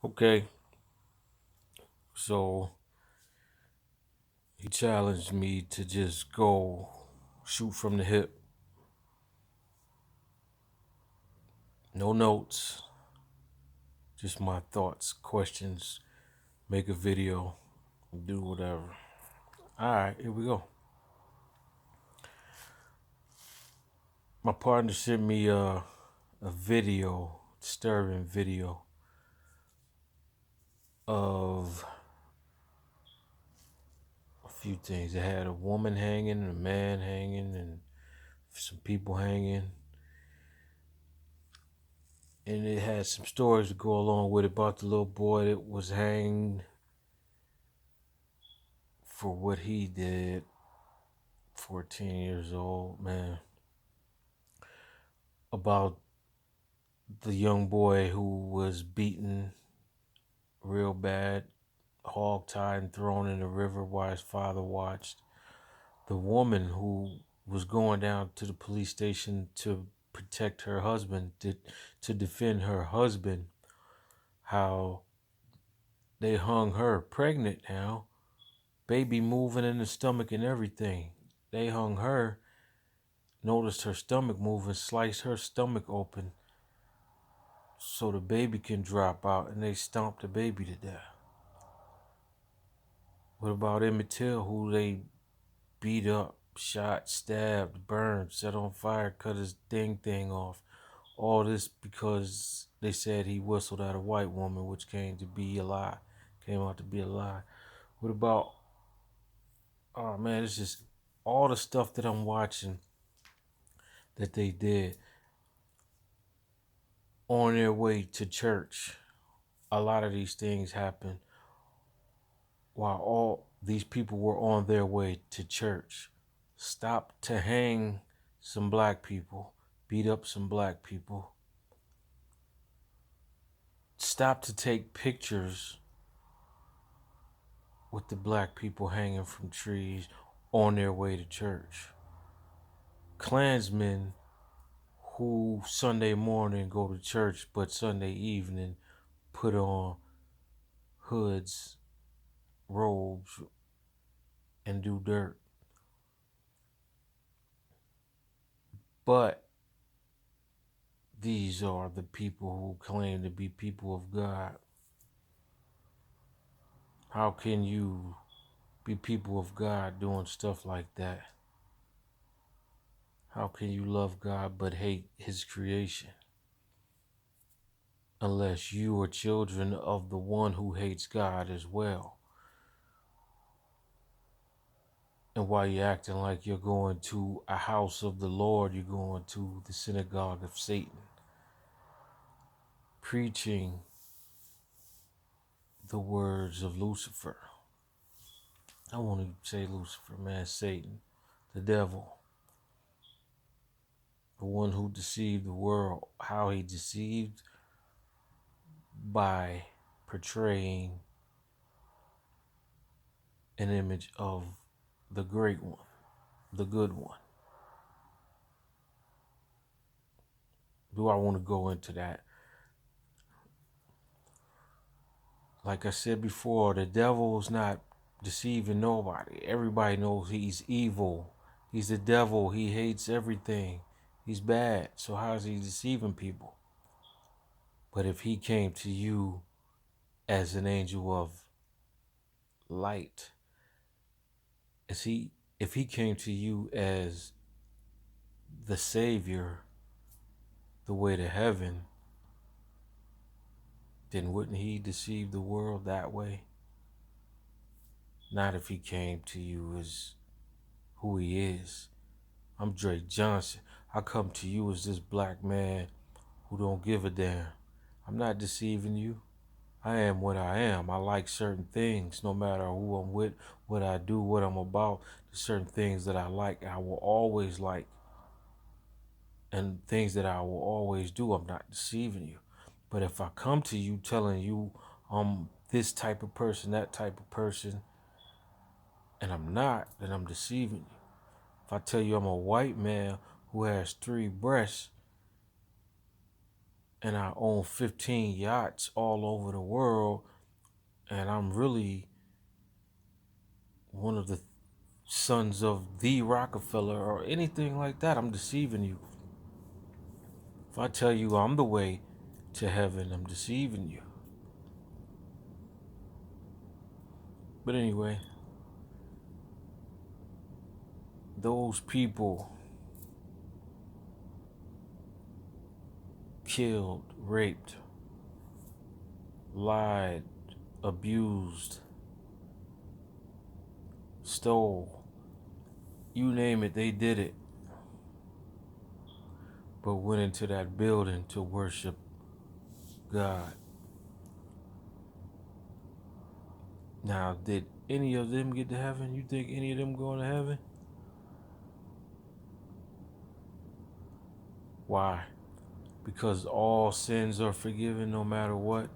Okay, so he challenged me to just go shoot from the hip, no notes, just my thoughts, questions, make a video, do whatever. All right, here we go. My partner sent me a video, disturbing video of a few things. It had a woman hanging, a man hanging, and some people hanging. And it had some stories to go along with it about the little boy that was hanged for what he did. 14 years old, man. About the young boy who was beaten real bad, hog-tied and thrown in the river while his father watched. The woman who was going down to the police station to protect her husband, to defend her husband, how they hung her pregnant now, baby moving in the stomach and everything. They hung her, noticed her stomach moving, sliced her stomach open so the baby can drop out, and they stomped the baby to death. What about Emmett Till, who they beat up, shot, stabbed, burned, set on fire, cut his thing off? All this because they said he whistled at a white woman, which came to be a lie. Came out to be a lie. What about, oh man, it's just all the stuff that I'm watching that they did on their way to church. A lot of these things happen while all these people were on their way to church. Stop to hang some black people, beat up some black people. Stop to take pictures with the black people hanging from trees on their way to church. Klansmen who Sunday morning go to church, but Sunday evening put on hoods, robes, and do dirt. But these are the people who claim to be people of God. How can you be people of God doing stuff like that? How can you love God but hate his creation? Unless you are children of the one who hates God as well. And while you're acting like you're going to a house of the Lord, you're going to the synagogue of Satan, preaching the words of Lucifer. I want to say Lucifer, man, Satan, the devil, the one who deceived the world. How he deceived? By portraying an image of the great one, the good one. Do I want to go into that? Like I said before, the devil is not deceiving nobody. Everybody knows he's evil. He's the devil. He hates everything. He's bad. So how is he deceiving people? But if he came to you as an angel of light, if he came to you as the savior, the way to heaven, then wouldn't he deceive the world that way? Not if he came to you as who he is. I'm Drake Johnson. I come to you as this black man who don't give a damn. I'm not deceiving you. I am what I am. I like certain things no matter who I'm with, what I do, what I'm about. There's certain things that I like, I will always like. And things that I will always do, I'm not deceiving you. But if I come to you telling you I'm this type of person, that type of person, and I'm not, then I'm deceiving you. If I tell you I'm a white man who has 3 breasts, and I own 15 yachts all over the world, and I'm really one of the sons of the Rockefeller or anything like that, I'm deceiving you. If I tell you I'm the way to heaven, I'm deceiving you. But anyway, those people killed, raped, lied, abused, stole, you name it, they did it. But went into that building to worship God. Now, did any of them get to heaven? You think any of them going to heaven? Why? Because all sins are forgiven no matter what?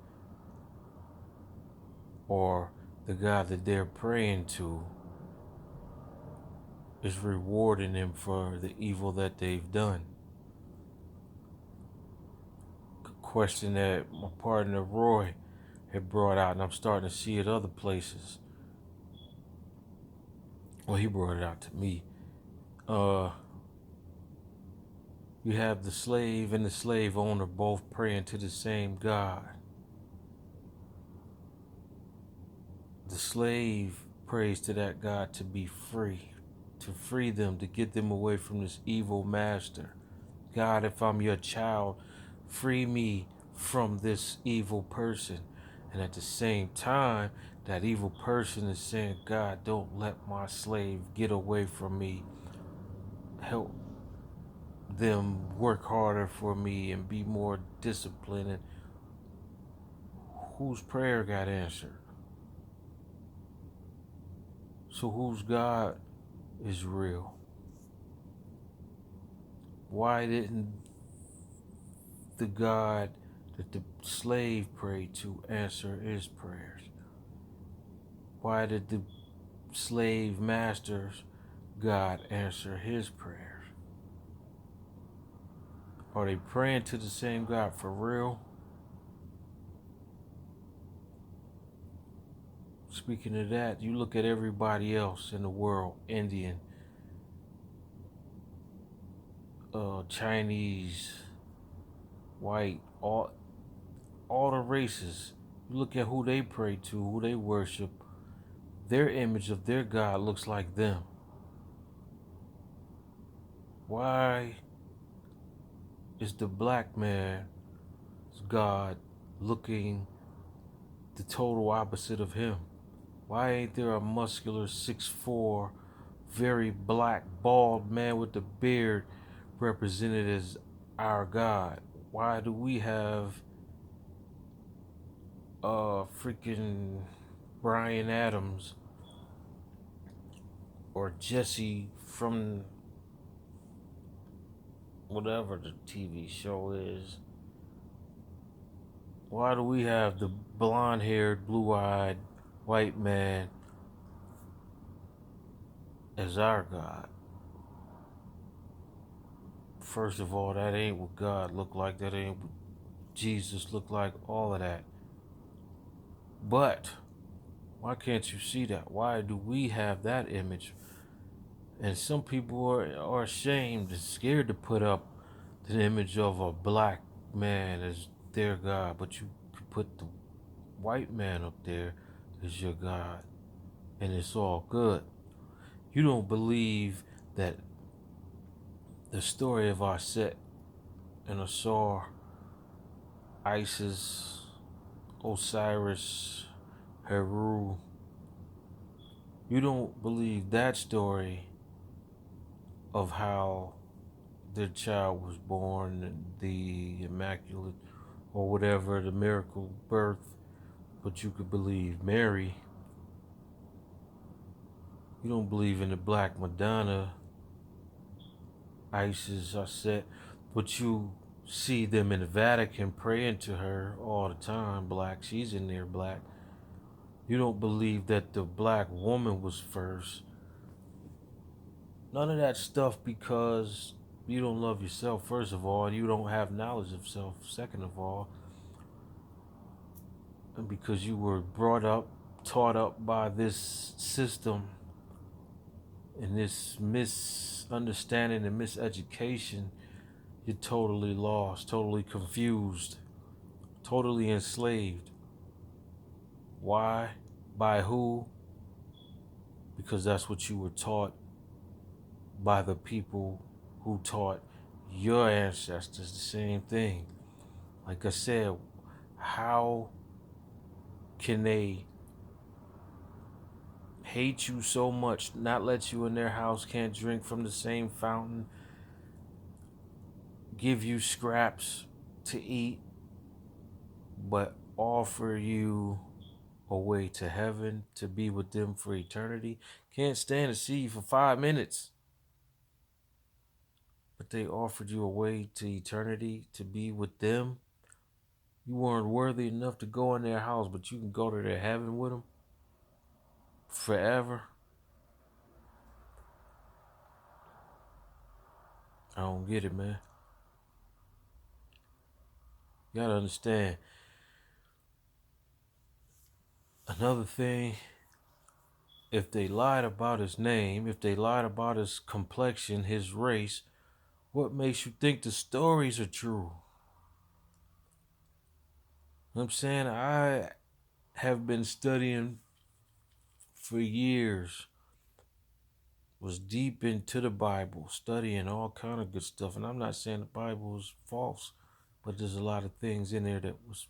Or the God that they're praying to is rewarding them for the evil that they've done? Question that my partner Roy had brought out, and I'm starting to see it other places. Well, he brought it out to me. You have the slave and the slave owner both praying to the same God. The slave prays to that God to be free, to free them, to get them away from this evil master. God, if I'm your child, free me from this evil person. And at the same time, that evil person is saying, God, don't let my slave get away from me. Help them work harder for me and be more disciplined. And whose prayer got answered? So whose God is real? Why didn't the God that the slave prayed to answer his prayers? Why did the slave master's God answer his prayers? Are they praying to the same God for real? Speaking of that, you look at everybody else in the world, Indian, Chinese, white, all the races. You look at who they pray to, who they worship, their image of their God looks like them. Why is the black man's God looking the total opposite of him? Why ain't there a muscular 6'4", very black, bald man with a beard represented as our God? Why do we have freaking Brian Adams or Jesse from whatever the TV show is? Why do we have the blonde-haired, blue-eyed white man as our God? First of all, that ain't what God looked like. That ain't what Jesus looked like. All of that. But why can't you see that? Why do we have that image? And some people are ashamed and scared to put up the image of a black man as their God. But you could put the white man up there as your God. And it's all good. You don't believe that the story of Aset and Asar, Isis, Osiris, Heru, you don't believe that story of how their child was born, the immaculate or whatever, the miracle birth, but you could believe Mary. You don't believe in the Black Madonna, Isis, Aset, but you see them in the Vatican praying to her all the time, black. She's in there, black. You don't believe that the black woman was first. None of that stuff because You don't love yourself, first of all. You don't have knowledge of self, second of all. And because you were brought up, taught up by this system and this misunderstanding and miseducation, you're totally lost, totally confused, totally enslaved. Why? By who? Because that's what you were taught by the people who taught your ancestors the same thing. Like I said, how can they hate you so much, not let you in their house, can't drink from the same fountain, give you scraps to eat, but offer you a way to heaven to be with them for eternity? Can't stand to see you for 5 minutes, but they offered you a way to eternity to be with them. You weren't worthy enough to go in their house, but you can go to their heaven with them forever. I don't get it, man. You gotta understand. Another thing, if they lied about his name, if they lied about his complexion, his race, what makes you think the stories are true? You know what I'm saying? I have been studying for years, was deep into the Bible, studying all kind of good stuff. And I'm not saying the Bible is false, but there's a lot of things in there that was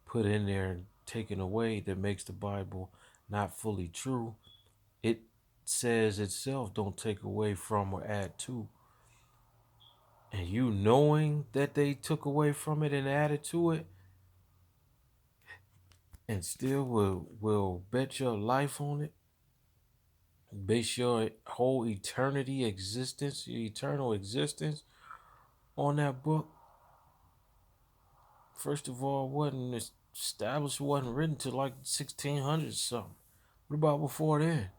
put in there and taken away that makes the Bible not fully true. It says itself, don't take away from or add to. And you knowing that they took away from it and added to it, and still will bet your life on it, base your whole eternity existence, your eternal existence on that book. First of all, wasn't established, wasn't written till like 1600 something. What about before then?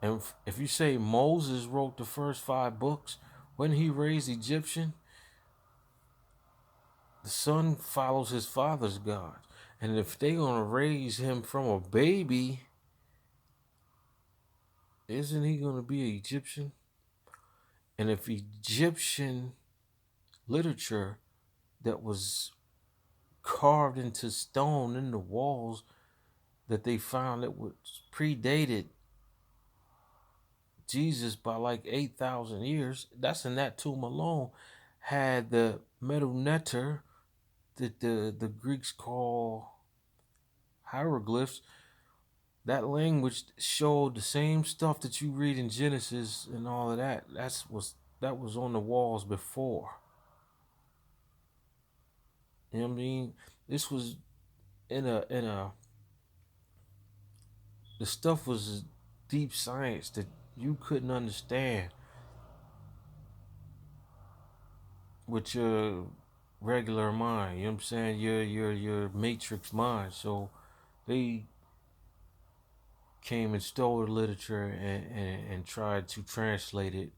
And if you say Moses wrote the first 5 books, when he raised Egyptian, the son follows his father's God. And if they're going to raise him from a baby, isn't he going to be an Egyptian? And if Egyptian literature that was carved into stone in the walls that they found that was predated Jesus by like 8,000 years, that's in that tomb alone, had the metal netter that the Greeks call hieroglyphs. That language showed the same stuff that you read in Genesis and all of that. That was on the walls before. You know what I mean? This was in a the stuff was deep science that you couldn't understand with your regular mind. You know what I'm saying? Your matrix mind. So they came and stole the literature and tried to translate it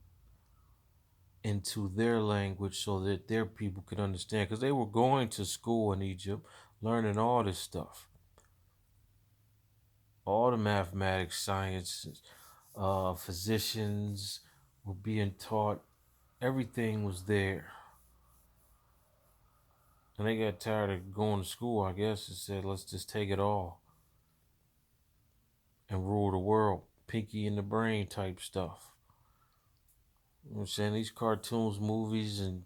into their language so that their people could understand, because they were going to school in Egypt learning all this stuff, all the mathematics, sciences, physicians were being taught. Everything was there, and they got tired of going to school, I guess, and said, let's just take it all and rule the world, pinky in the brain type stuff. You know what I'm saying? These cartoons, movies, and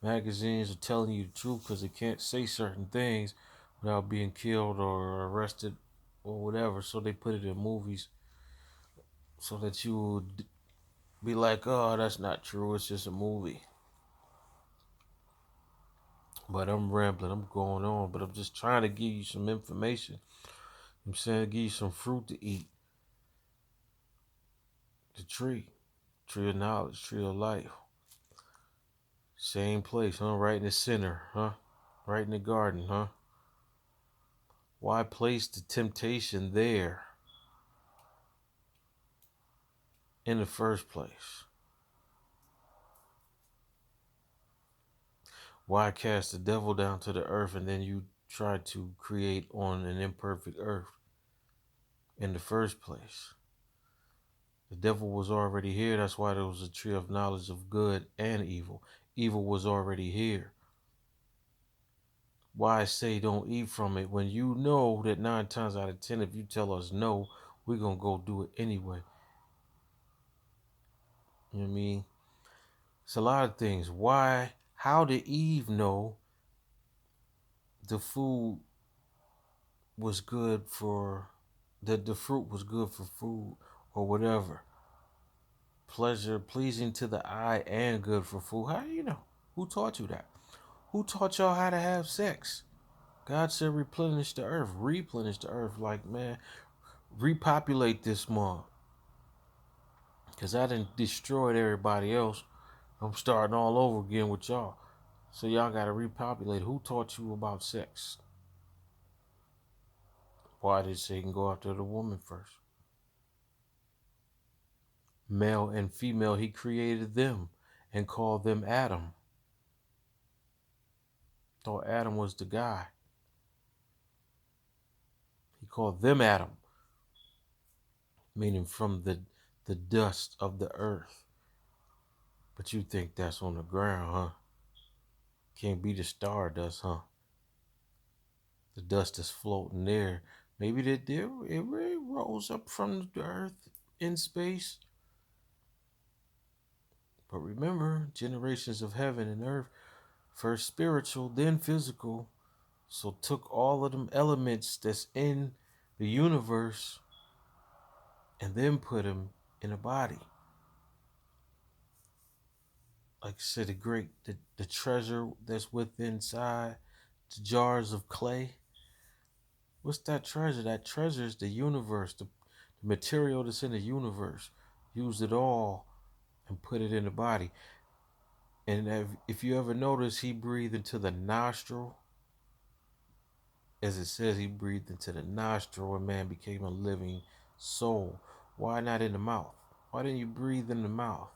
magazines are telling you the truth because they can't say certain things without being killed or arrested or whatever. So they put it in movies so that you would be like, oh, that's not true. It's just a movie. But I'm rambling. I'm going on. But I'm just trying to give you some information. I'm saying give you some fruit to eat. The tree. Tree of knowledge. Tree of life. Same place, huh? Right in the center, huh? Right in the garden, huh? Why place the temptation there in the first place? Why cast the devil down to the earth and then you try to create on an imperfect earth in the first place? The devil was already here. That's why there was a tree of knowledge of good and evil. Evil was already here. Why say don't eat from it when you know that 9 times out of 10, if you tell us no, we're going to go do it anyway? You know what I mean? It's a lot of things. How did Eve know the food was good for, that the fruit was good for food or whatever? Pleasure, pleasing to the eye and good for food. How do you know? Who taught you that? Who taught y'all how to have sex? God said replenish the earth. Replenish the earth. Like, man, repopulate this month. Because I done destroyed everybody else. I'm starting all over again with y'all. So y'all got to repopulate. Who taught you about sex? Why did Satan go after the woman first? Male and female, he created them and called them Adam. Thought Adam was the guy. He called them Adam, meaning from the dust of the earth. But you think that's on the ground, huh? Can't be the stardust, huh? The dust is floating there. Maybe it really rose up from the earth in space. But remember, generations of heaven and earth, first spiritual, then physical. So took all of them elements that's in the universe and then put them in a body. Like I said, the treasure that's within inside the jars of clay. What's that treasure? That treasure is the universe, the material that's in the universe. Use it all and put it in the body. And if you ever notice, he breathed into the nostril. As it says, he breathed into the nostril and man became a living soul. Why not in the mouth? Why didn't you breathe in the mouth?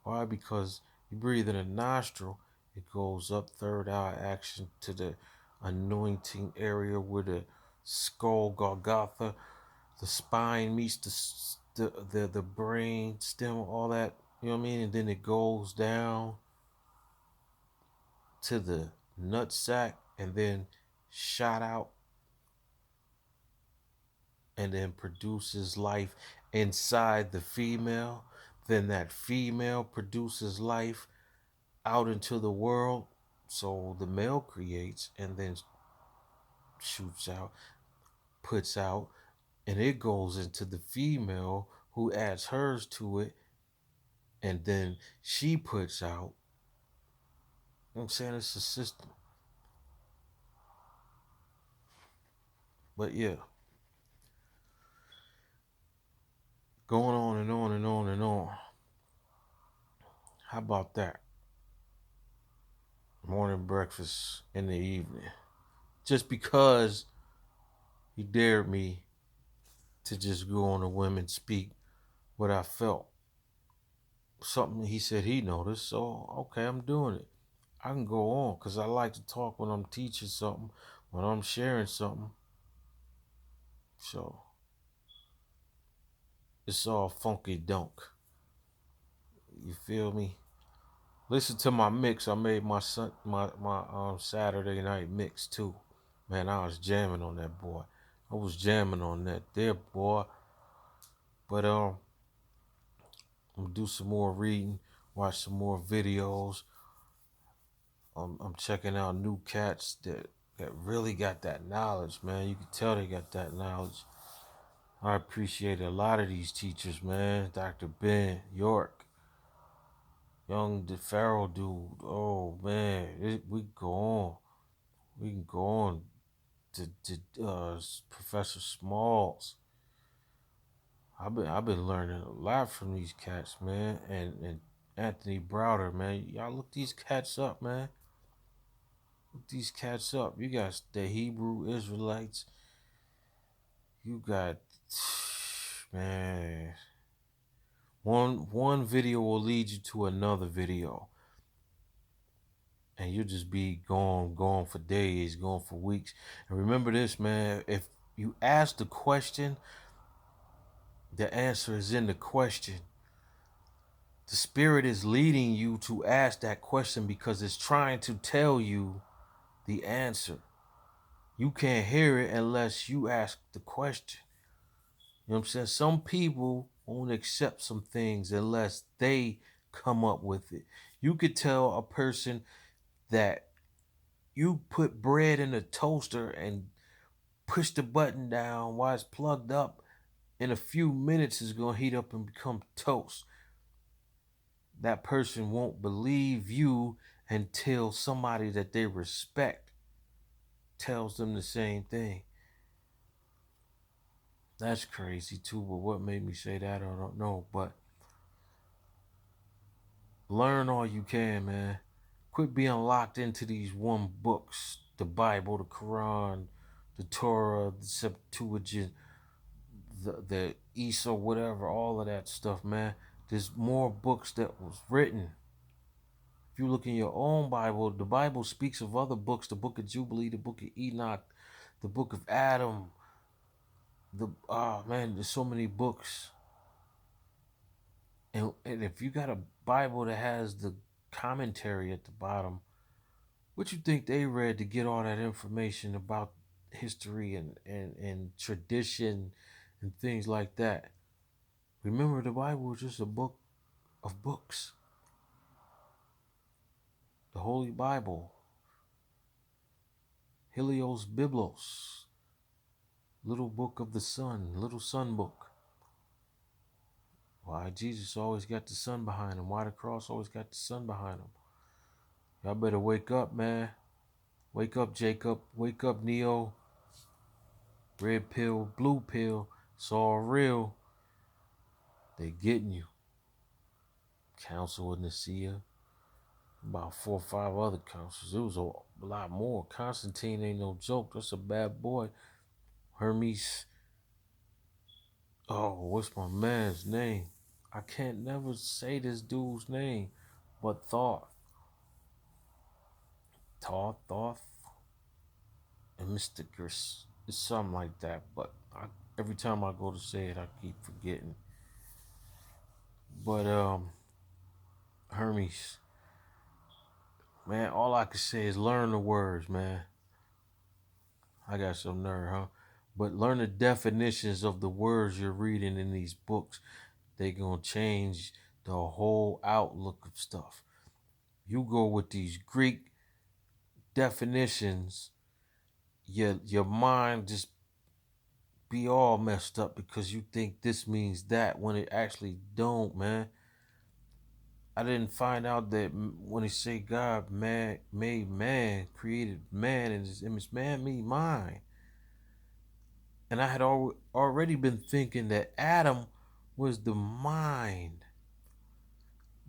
Why? Because you breathe in the nostril, it goes up third eye action to the anointing area where the skull, Golgotha, the spine meets the brain stem, all that. You know what I mean? And then it goes down to the nut sack and then shot out and then produces life inside the female. Then that female produces life out into the world. So the male creates and then shoots out, puts out, and it goes into the female who adds hers to it, and then she puts out. You know what I'm saying? It's a system. But yeah, going on and on and on and on. How about that? Morning breakfast in the evening. Just because he dared me to just go on a whim and speak what I felt. Something he said he noticed, so okay, I'm doing it. I can go on because I like to talk when I'm teaching something, when I'm sharing something. So it's all funky dunk. You feel me? Listen to my mix. I made my Saturday night mix too. Man, I was jamming on that, boy. I was jamming on that there, boy. But I'm gonna do some more reading, watch some more videos. I'm checking out new cats that really got that knowledge, man. You can tell they got that knowledge. I appreciate a lot of these teachers, man. Dr. Ben York, young DeFaro dude. Oh man, we go on. We can go on to Professor Smalls. I've been learning a lot from these cats, man, and Anthony Browder, man. Y'all look these cats up, man. Look these cats up. You got the Hebrew Israelites. You got, man. One video will lead you to another video. and you'll just be going for days, going for weeks. And remember this, man, if you ask the question, the answer is in the question. The spirit is leading you to ask that question because it's trying to tell you the answer. You can't hear it unless you ask the question. You know what I'm saying? Some people won't accept some things unless they come up with it. You could tell a person that you put bread in a toaster and push the button down while it's plugged up. In a few minutes, it's going to heat up and become toast. That person won't believe you until somebody that they respect tells them the same thing. That's crazy too, but what made me say that, I don't know. But learn all you can, man. Quit being locked into these one books, the Bible, the Quran, the Torah, the Septuagint, the Isa, whatever, all of that stuff, man. There's more books that was written. If you look in your own Bible, the Bible speaks of other books, the book of Jubilee, the book of Enoch, the book of Adam. Man, there's so many books. And if you got a Bible that has the commentary at the bottom, what you think they read to get all that information about history and tradition and things like that? Remember, the Bible is just a book of books. The Holy Bible, Helios Biblos, little book of the sun, little sun book. Why Jesus always got the sun behind him? Why the cross always got the sun behind him? Y'all better wake up, man. Wake up, Jacob. Wake up, Neo. Red pill, blue pill. It's all real. They getting you. Council of Nicaea. About 4 or 5 other councils. It was a lot more. Constantine ain't no joke. That's a bad boy. Hermes. Oh, what's my man's name? I can't never say this dude's name, but Thoth, and Mysticus. It's something like that, but every time I go to say it, I keep forgetting. But Hermes, man, all I can say is learn the words, man. I got some nerve, huh? But learn the definitions of the words you're reading in these books. They gonna change the whole outlook of stuff. You go with these Greek definitions, your mind just be all messed up because you think this means that when it actually don't, man. I didn't find out that when they say God made man, created man in his image, man mean mind. And I had already been thinking that Adam was the mind.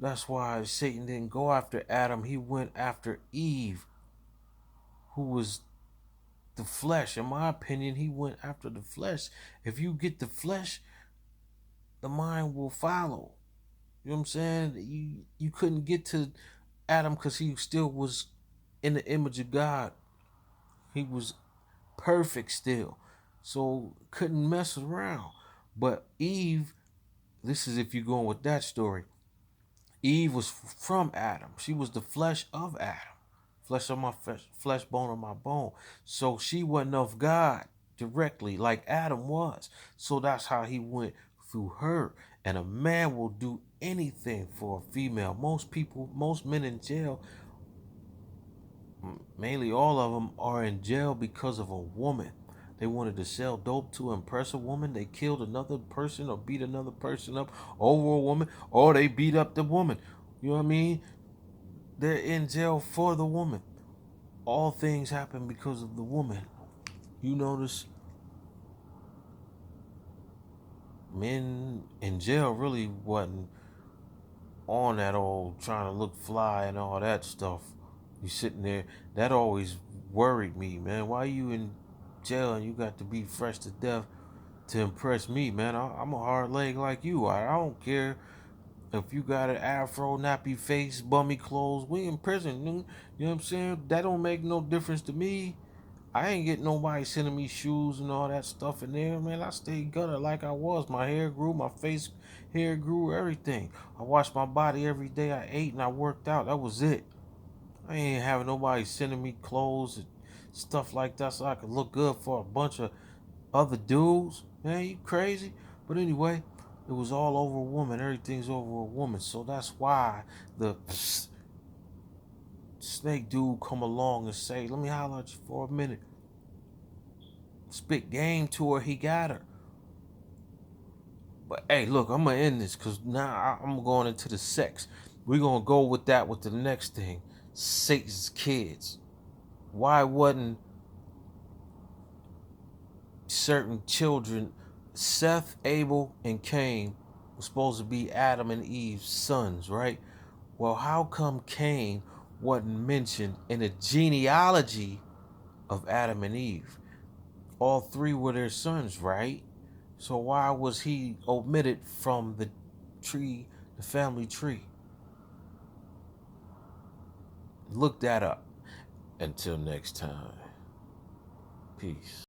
That's why Satan didn't go after Adam. He went after Eve, who was the flesh. In my opinion, he went after the flesh. If you get the flesh, the mind will follow. You know what I'm saying? You couldn't get to Adam because he still was in the image of God. He was perfect still. So couldn't mess around. But Eve, this is if you're going with that story. Eve was from Adam. She was the flesh of Adam. Flesh of my flesh, bone of my bone. So she wasn't of God directly like Adam was. So that's how he went through her. And a man will do anything for a female. Most men in jail, mainly all of them, are in jail because of a woman. They wanted to sell dope to impress a woman. They killed another person or beat another person up over a woman, or they beat up the woman. You know what I mean? They're in jail for the woman. All things happen because of the woman. You notice men in jail really wasn't on that old trying to look fly and all that stuff. You sitting there, that always worried me, man. Why you in jail and you got to be fresh to death to impress me, man? I'm a hard leg like you. I don't care If you got an afro, nappy face, bummy clothes, we in prison. You know what I'm saying? That don't make no difference to me. I ain't get nobody sending me shoes and all that stuff in there, man. I stayed gutter like I was. My hair grew, my face hair grew, everything. I washed my body every day. I ate and I worked out. That was it. I ain't having nobody sending me clothes and stuff like that so I could look good for a bunch of other dudes. Man, you crazy? But anyway, it was all over a woman. Everything's over a woman. So that's why the snake dude come along and say, let me holler at you for a minute. Spit game to her, he got her. But hey, look, I'm gonna end this because now I'm going into the sex. We're gonna go with that with the next thing. Satan's kids. Why wasn't certain children, Seth, Abel, and Cain, were supposed to be Adam and Eve's sons, right? Well, how come Cain wasn't mentioned in the genealogy of Adam and Eve? All three were their sons, right? So why was he omitted from the tree, the family tree? Look that up. Until next time, peace.